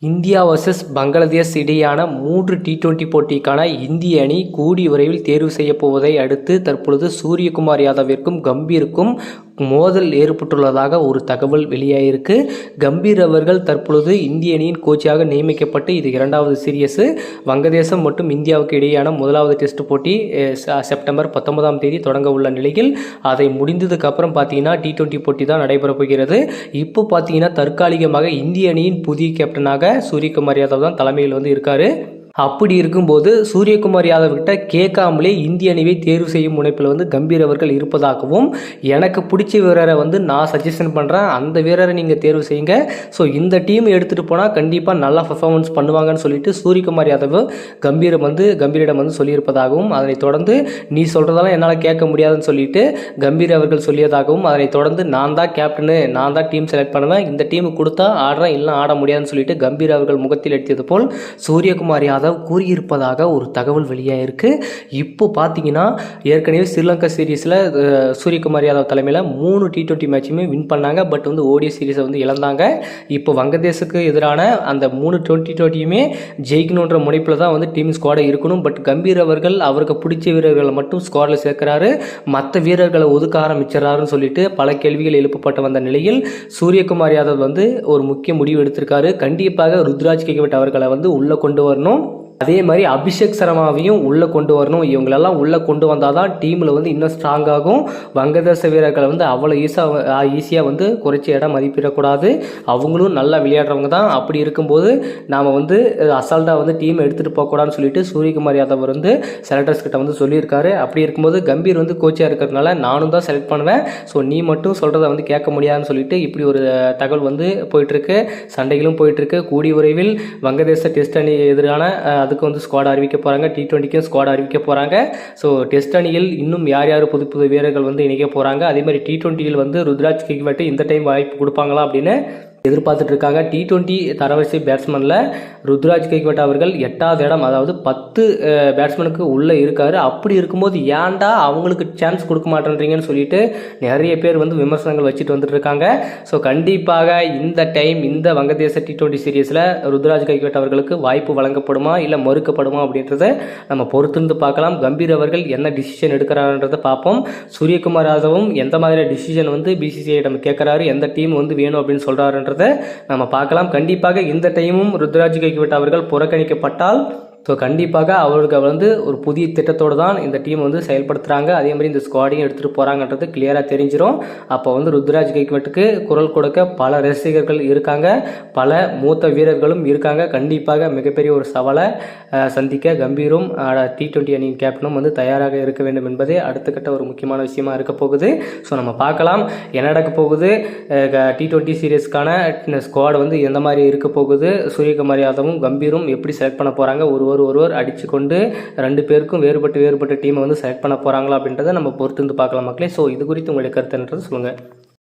India versus Bangladesh இடையேயான 3 T20 போட்டிக்கான இந்திய அணி கூடிய விரைவில் தேர்வு செய்யப் போவதை அடுத்து தற்பொழுது சூரியகுமார் யாதவிற்கும் கம்பீருக்கும் மோதல் ஏற்பட்டுள்ளதாக ஒரு தகவல் வெளியாயிருக்கு. கம்பீர் அவர்கள் தற்பொழுது இந்திய அணியின் கோச்சாக நியமிக்கப்பட்டு இது 2வது சீரியஸ். வங்கதேசம் மற்றும் இந்தியாவுக்கு இடையேயான 1வது டெஸ்ட் போட்டி செப்டம்பர் 19ஆம் தேதி தொடங்க உள்ள நிலையில் அதை முடிந்ததுக்கு அப்புறம் பார்த்தீங்கன்னா T20 போட்டி தான் நடைபெற போகிறது. இப்போ பார்த்தீங்கன்னா தற்காலிகமாக இந்திய அணியின் புதிய கேப்டனாக சூரியகுமார் யாதவ் தான் தலைமையில் இருக்காரு. அப்படி இருக்கும்போது சூரியகுமார் யாதவ் கிட்ட கேட்காமலே இந்திய அணியை தேர்வு செய்யும் முனைப்பில் கம்பீர் அவர்கள் இருப்பதாகவும், எனக்கு பிடிச்ச வீரரை நான் சஜஷன் பண்ணுறேன், அந்த வீரரை நீங்கள் தேர்வு செய்யுங்க, ஸோ இந்த டீம் எடுத்துகிட்டு போனால் கண்டிப்பாக நல்லா பர்ஃபார்மன்ஸ் பண்ணுவாங்கன்னு சொல்லிட்டு சூரியகுமார் யாதவ் கம்பீரிடம் சொல்லியிருப்பதாகவும், அதனை தொடர்ந்து நீ சொல்கிறதெல்லாம் என்னால் கேட்க முடியாதுன்னு சொல்லிட்டு கம்பீர் அவர்கள் சொல்லியதாகவும், அதனை தொடர்ந்து நான் தான் கேப்டனு, நான் தான் டீம் செலக்ட் பண்ணுவேன், இந்த டீமுக்கு கொடுத்தா ஆடுறேன், இல்லை ஆட முடியாதுன்னு சொல்லிட்டு கம்பீர் அவர்கள் முகத்தில் எடுத்தது போல் சூரியகுமார் யாதவ் கூறியிருப்பதாக ஒரு தகவல் வெளியாயிருக்கு. இப்போ பார்த்தீங்கன்னா ஏற்கனவே ஸ்ரீலங்கா சீரீஸில் சூரியகுமார் யாதவ் தலைமையில் 3 T20 மேட்சுமே வின் பண்ணாங்க. பட் ஓடிஐ சீரீஸை இழந்தாங்க. இப்போ வங்கதேசுக்கு எதிரான அந்த 3 T20யுமே ஜெயிக்கணுன்ற முனைப்பில் தான் டீம் ஸ்குவாடை இருக்கணும். பட் கம்பீர் அவர்கள் அவருக்கு பிடிச்ச வீரர்களை மட்டும் ஸ்குவாடில் சேர்க்கிறாரு, மற்ற வீரர்களை ஒதுக்க ஆரம்பிச்சிடறாருன்னு சொல்லிட்டு பல கேள்விகள் எழுப்பப்பட்டு வந்த நிலையில் சூரியகுமார் யாதவ் ஒரு முக்கிய முடிவு எடுத்திருக்காரு. கண்டிப்பாக ருத்ராஜ் கெய்க்வாட் அவர்களை உள்ளே கொண்டு வரணும், அதே மாதிரி அபிஷேக் சர்மாவையும் உள்ளே கொண்டு வரணும். இவங்களெல்லாம் உள்ளே கொண்டு வந்தால் தான் டீமில் இன்னும் ஸ்ட்ராங் ஆகும். வங்கதேச வீரர்களை அவ்வளோ ஈஸியாக குறைச்சி இடம் மதிப்பிடக்கூடாது. அவங்களும் நல்லா விளையாடுறவங்க தான். அப்படி இருக்கும்போது நாம் அசால்ட்டாக டீமை எடுத்துகிட்டு போகக்கூடாதுன்னு சொல்லிட்டு சூரியகுமார் யாதவ் செலக்டர்ஸ் கிட்ட சொல்லியிருக்காரு. அப்படி இருக்கும்போது கம்பீர் கோச்சாக இருக்கிறதுனால நானும் தான் செலக்ட் பண்ணுவேன், ஸோ நீ மட்டும் சொல்கிறத கேட்க முடியாதுன்னு சொல்லிட்டு இப்படி ஒரு தகவல் போயிட்டுருக்கு. சண்டைகளும் போயிட்டுருக்கு. கூடிய விரைவில் வங்கதேச டெஸ்ட் அணி எதிரான அதுக்கு ஸ்குவாட் அறிவிக்க போகிறாங்க. T20க்கும் ஸ்குவாட் அறிவிக்க போகிறாங்க. ஸோ டெஸ்ட் அணியில் இன்னும் யார் புது வீரர்கள் இணைக்க போகிறாங்க. அதே மாதிரி T20யில் ருத்ராஜ் கெய்க்வாட் இந்த டைம் வாய்ப்பு கொடுப்பாங்களா அப்படின்னு எதிர்பார்த்துட்டு இருக்காங்க. T20 தரவரிசை பேட்ஸ்மேனில் ருத்ராஜ் கெய்க்வாட் அவர்கள் 8வது இடம், அதாவது 10 பேட்ஸ்மேனுக்கு உள்ளே இருக்காரு. அப்படி இருக்கும்போது ஏன்டா அவங்களுக்கு சான்ஸ் கொடுக்க மாட்டேன்றீங்கன்னு சொல்லிட்டு நிறைய பேர் விமர்சனங்கள் வச்சுட்டு வந்துட்டு இருக்காங்க. ஸோ கண்டிப்பாக இந்த டைம் இந்த வங்கதேச T20 சீரீஸில் ருத்ராஜ் கெய்க்வாட் அவர்களுக்கு வாய்ப்பு வழங்கப்படுமா இல்லை மறுக்கப்படுமா அப்படின்றத நம்ம பொறுத்திருந்து பார்க்கலாம். கம்பீர் அவர்கள் என்ன டிசிஷன் எடுக்கிறாருன்றதை பார்ப்போம். சூரியகுமார் யாதவும் எந்த மாதிரி டிசிஷன் BCCI கேட்குறாரு, எந்த டீம் வேணும் அப்படின்னு சொல்கிறாருன்ற நம்ம பார்க்கலாம். கண்டிப்பாக இந்த டைமும் ருத்ராஜ் கெய்க்வாட் அவர்கள் புறக்கணிக்கப்பட்டால் ஸோ கண்டிப்பாக அவருக்கு ஒரு புதிய திட்டத்தோடு தான் இந்த டீம் செயல்படுத்துகிறாங்க. அதே மாதிரி இந்த ஸ்குவாடையும் எடுத்துகிட்டு போகிறாங்கன்றது கிளியராக தெரிஞ்சிடும். அப்போ ருத்ராஜ் கெய்க்வாட்டுக்கு குரல் கொடுக்க பல ரசிகர்கள் இருக்காங்க, பல மூத்த வீரர்களும் இருக்காங்க. கண்டிப்பாக மிகப்பெரிய ஒரு சவாலை சந்திக்க கம்பீரும் T20 அணியின் கேப்டனும் தயாராக இருக்க வேண்டும் என்பதே அடுத்த கட்ட ஒரு முக்கியமான விஷயமா இருக்க போகுது. ஸோ நம்ம பார்க்கலாம் என்ன நடக்க போகுது. T20 சீரீஸ்க்கான ஸ்குவாட் எந்த மாதிரி இருக்க போகுது, சூரியகுமார் யாதவும் கம்பீரும் எப்படி செலக்ட் பண்ண போகிறாங்க, ஒருவர் அடித்து கொண்டு 2 பேருக்கும் வேறுபட்ட டீமை செலக்ட் பண்ண போகிறாங்களா அப்படின்றத நம்ம பொறுத்து பார்க்கலாம் மக்களே. ஸோ இது குறித்து உங்களுடைய கருத்து என்னன்றது சொல்லுங்கள்.